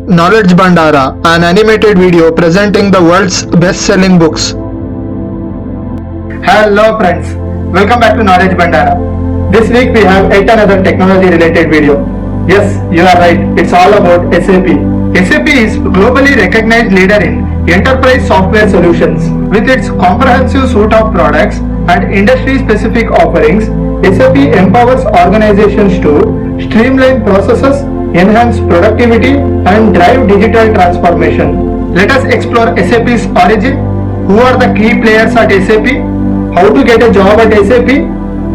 Knowledge Bandara, an animated video presenting the world's best-selling books. Hello friends, welcome back to Knowledge Bandara. This week we have yet another technology-related video. Yes, you are right, it's all about SAP. SAP is globally recognized leader in enterprise software solutions. With its comprehensive suite of products and industry-specific offerings, SAP empowers organizations to streamline processes, enhance productivity, and drive digital transformation. Let us explore SAP's origin, who are the key players at SAP, how to get a job at SAP,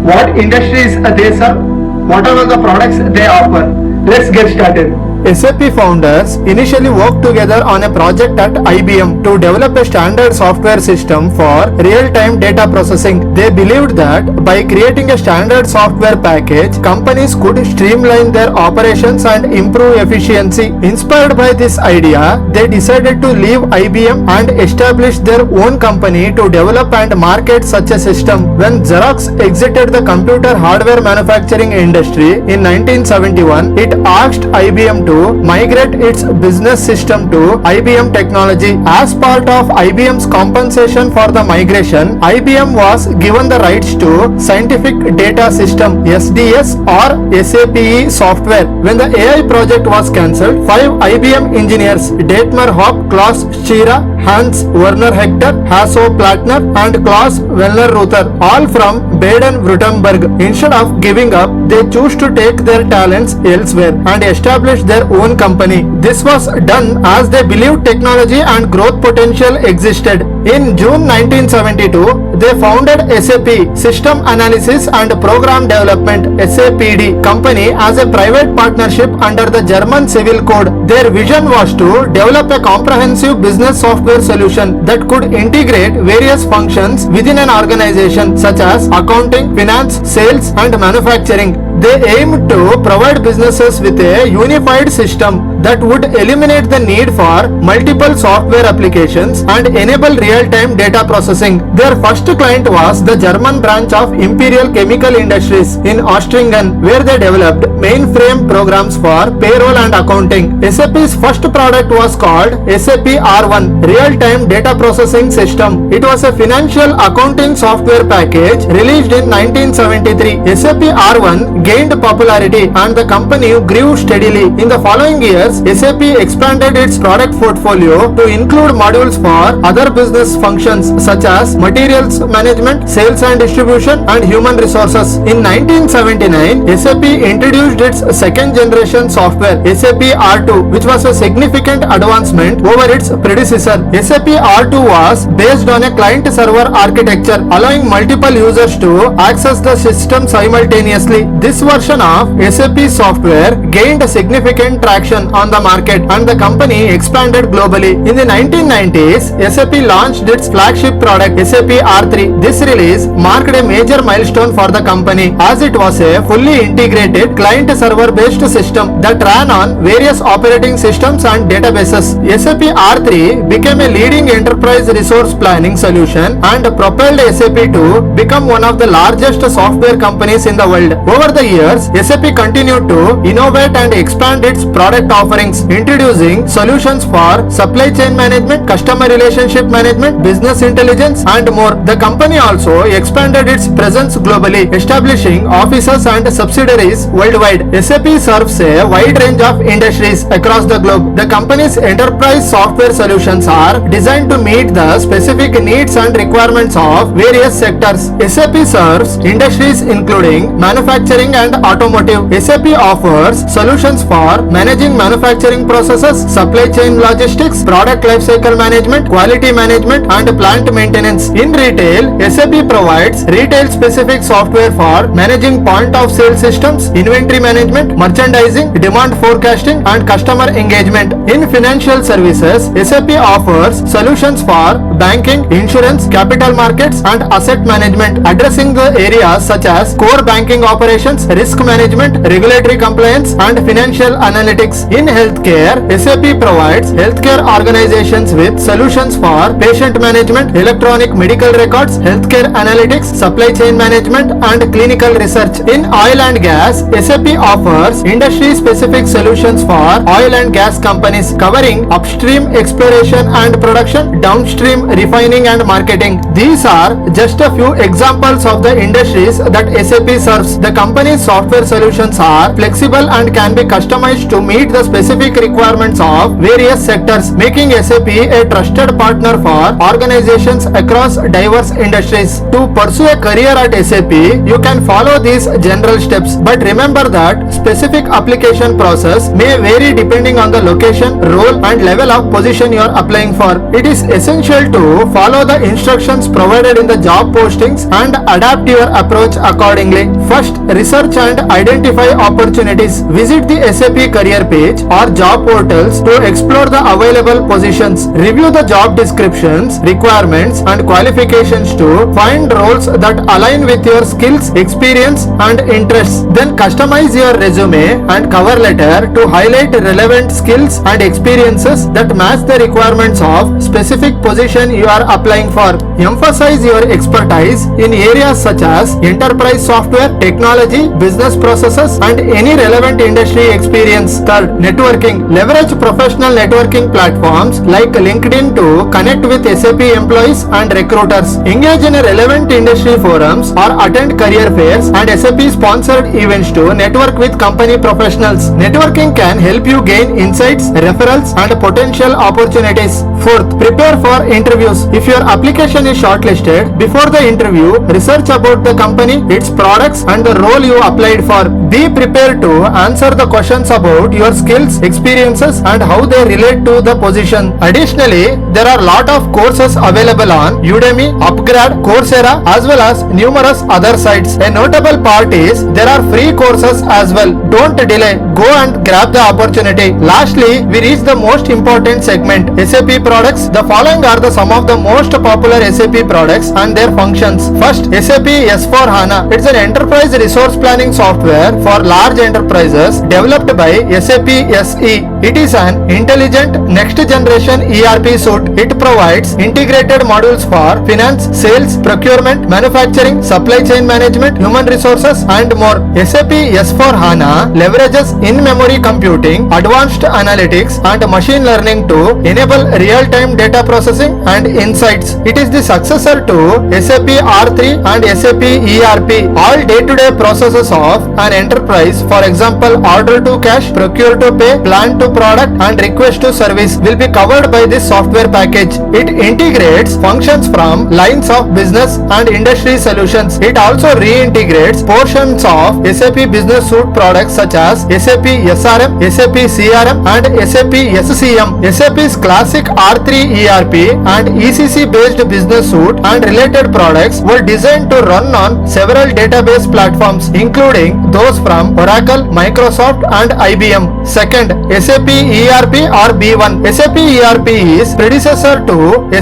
what industries they serve, what are the products they offer. Let's get started. SAP founders initially worked together on a project at IBM to develop a standard software system for real-time data processing. They believed that by creating a standard software package, companies could streamline their operations and improve efficiency. Inspired by this idea, they decided to leave IBM and establish their own company to develop and market such a system. When Xerox exited the computer hardware manufacturing industry in 1971, it asked IBM to migrate its business system to IBM technology. As part of IBM's compensation for the migration, IBM was given the rights to Scientific Data System (SDS) or SAPE software. When the AI project was cancelled, 5 IBM engineers, Dietmar Hopp, Klaus Schira, Hans Werner Hector, Hasso Plattner, and Klaus Wellner-Ruther, all from Baden-Württemberg. Instead of giving up, they chose to take their talents elsewhere and establish their own company. This was done as they believed technology and growth potential existed. In June 1972, they founded SAP System Analysis and Program Development (SAPD) company as a private partnership under the German Civil Code. Their vision was to develop a comprehensive business software solution that could integrate various functions within an organization such as accounting, finance, sales, and manufacturing. They aimed to provide businesses with a unified system that would eliminate the need for multiple software applications and enable real-time data processing. Their first client was the German branch of Imperial Chemical Industries in Ostringen, where they developed mainframe programs for payroll and accounting. SAP's first product was called SAP R1, Real-Time Data Processing System. It was a financial accounting software package released in 1973. SAP R1 gained popularity and the company grew steadily. In the following years, SAP expanded its product portfolio to include modules for other business functions such as materials management, sales and distribution, and human resources. In 1979, SAP introduced its second generation software, SAP R2, which was a significant advancement over its predecessor. SAP R2 was based on a client-server architecture, allowing multiple users to access the system simultaneously. This version of SAP software gained significant traction on the market and the company expanded globally. In the 1990s, SAP launched its flagship product, SAP R3. This release marked a major milestone for the company as it was a fully integrated client-server based system that ran on various operating systems and databases. SAP R3 became a leading enterprise resource planning solution and propelled SAP to become one of the largest software companies in the world. Over the years, SAP continued to innovate and expand its product offerings, introducing solutions for supply chain management, customer relationship management, business intelligence, and more. The company also expanded its presence globally, establishing offices and subsidiaries worldwide. SAP serves a wide range of industries across the globe. The company's enterprise software solutions are designed to meet the specific needs and requirements of various sectors. SAP serves industries including manufacturing and automotive. SAP offers solutions for managing manufacturing processes, supply chain logistics, product lifecycle management, quality management, and plant maintenance. In retail, SAP provides retail-specific software for managing point-of-sale systems, inventory management, merchandising, demand forecasting, and customer engagement. In financial services, SAP offers solutions for banking, insurance, capital markets, and asset management, addressing the areas such as core banking operations, risk management, regulatory compliance, and financial analytics. In In healthcare, SAP provides healthcare organizations with solutions for patient management, electronic medical records, healthcare analytics, supply chain management, and clinical research. In oil and gas, SAP offers industry-specific solutions for oil and gas companies covering upstream exploration and production, downstream refining and marketing. These are just a few examples of the industries that SAP serves. The company's software solutions are flexible and can be customized to meet the specific requirements of various sectors, making SAP a trusted partner for organizations across diverse industries. To pursue a career at SAP, you can follow these general steps, but remember that specific application process may vary depending on the location, role, and level of position you are applying for. It is essential to follow the instructions provided in the job postings and adapt your approach accordingly. First, research and identify opportunities. Visit the SAP career page or job portals to explore the available positions. Review the job descriptions, requirements, and qualifications to find roles that align with your skills, experience, and interests. Then customize your resume and cover letter to highlight relevant skills and experiences that match the requirements of specific position you are applying for. Emphasize your expertise in areas such as enterprise software, technology, business processes, and any relevant industry experience. Third, networking. Leverage professional networking platforms like LinkedIn to connect with SAP employees and recruiters. Engage in a relevant industry forums or attend career fairs and SAP sponsored events to network with company professionals. Networking can help you gain insights, referrals, and potential opportunities. Fourth, prepare for interviews. If your application is shortlisted, before the interview, research about the company, its products, and the role you applied for. Be prepared to answer the questions about your skills, experiences, and how they relate to the position. Additionally, there are a lot of courses available on Udemy, Upgrad, Coursera, as well as numerous other sites. A notable part is there are free courses as well. Don't delay. Go and grab the opportunity. Lastly, we reach the most important segment, SAP products. The following are the some of the most popular SAP products and their functions. First, SAP S/4HANA. It's an enterprise resource planning software for large enterprises developed by SAP SE. It is an intelligent next generation ERP suite. It provides integrated modules for finance, sales, procurement, manufacturing, supply chain management, human resources, and more. SAP S/4HANA leverages in-memory computing, advanced analytics, and machine learning to enable real-time data processing and insights. It is the successor to SAP R/3 and SAP ERP. All day-to-day processes of an enterprise, for example, order to cash, procure to pay, plan to product, and request to service, will be covered by this software package. It integrates functions from lines of business and industry solutions. It also reintegrates portions of SAP Business Suite products such as SAP SRM, SAP CRM, and SAP SCM. SAP's classic R/3 ERP and ECC based business suite and related products were designed to run on several database platforms, including those from Oracle, Microsoft, and IBM. Second, SAP ERP or B1. SAP ERP is predecessor to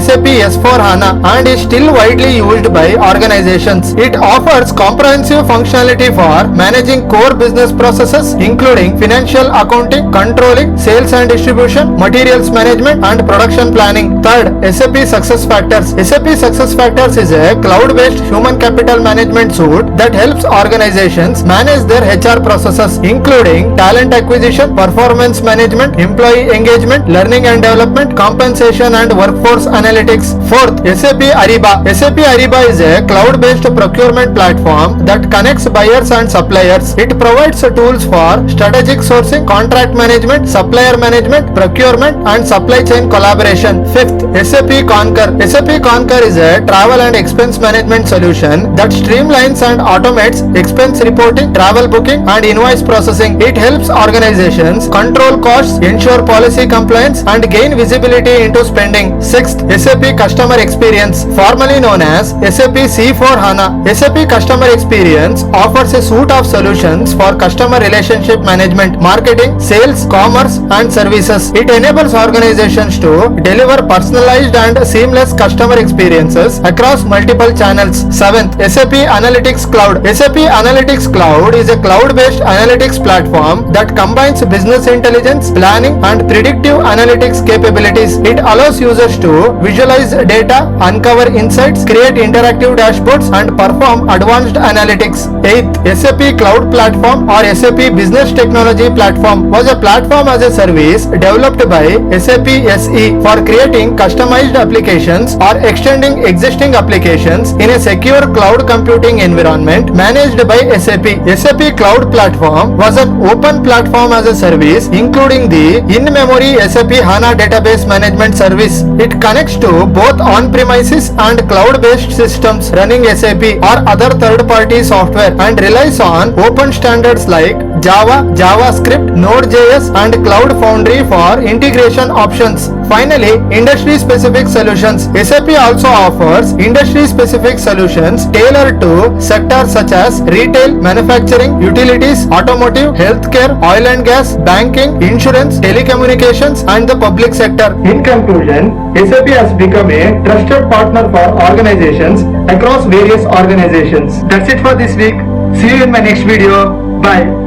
SAP S/4HANA and is still widely used by organizations. It offers comprehensive functionality for managing core business processes, including financial accounting, controlling, sales and distribution, materials management, and production planning. Third, SAP SuccessFactors. SAP SuccessFactors is a cloud-based human capital management suite that helps organizations manage their HR processes, including talent acquisition, performance management, employee engagement, learning and development, compensation, and workforce analytics. Fourth, SAP Ariba. SAP Ariba is a cloud-based procurement platform that connects buyers and suppliers. It provides tools for strategic sourcing, contract management, supplier management, procurement, and supply chain collaboration. Fifth, SAP Concur. SAP Concur is a travel and expense management solution that streamlines and automates expense reporting, travel booking, and invoice processing. It helps organizations control costs, ensure policy compliance, and gain visibility into spending. Sixth, SAP Customer Experience, formerly known as SAP C/4HANA. SAP Customer Experience offers a suite of solutions for customer relationship management, marketing, sales, commerce, and services. It enables organizations to deliver personalized and seamless customer experiences across multiple channels. Seventh, SAP Analytics Cloud. SAP Analytics Cloud is a cloud-based analytics platform that combines business intelligence, finance, planning, and predictive analytics capabilities. It allows users to visualize data, uncover insights, create interactive dashboards, and perform advanced analytics. 8th, SAP Cloud Platform or SAP Business Technology Platform was a platform as a service developed by SAP SE for creating customized applications or extending existing applications in a secure cloud computing environment managed by SAP. SAP Cloud Platform was an open platform as a service including the in-memory SAP HANA database management service. It connects to both on-premises and cloud-based systems running SAP or other third-party software and relies on open standards like Java, JavaScript, Node.js and Cloud Foundry for integration options. Finally, industry-specific solutions. SAP also offers industry-specific solutions tailored to sectors such as retail, manufacturing, utilities, automotive, healthcare, oil and gas, banking, insurance, telecommunications and the public sector. In conclusion, SAP has become a trusted partner for organizations across various organizations. That's it for this week. See you in my next video. Bye.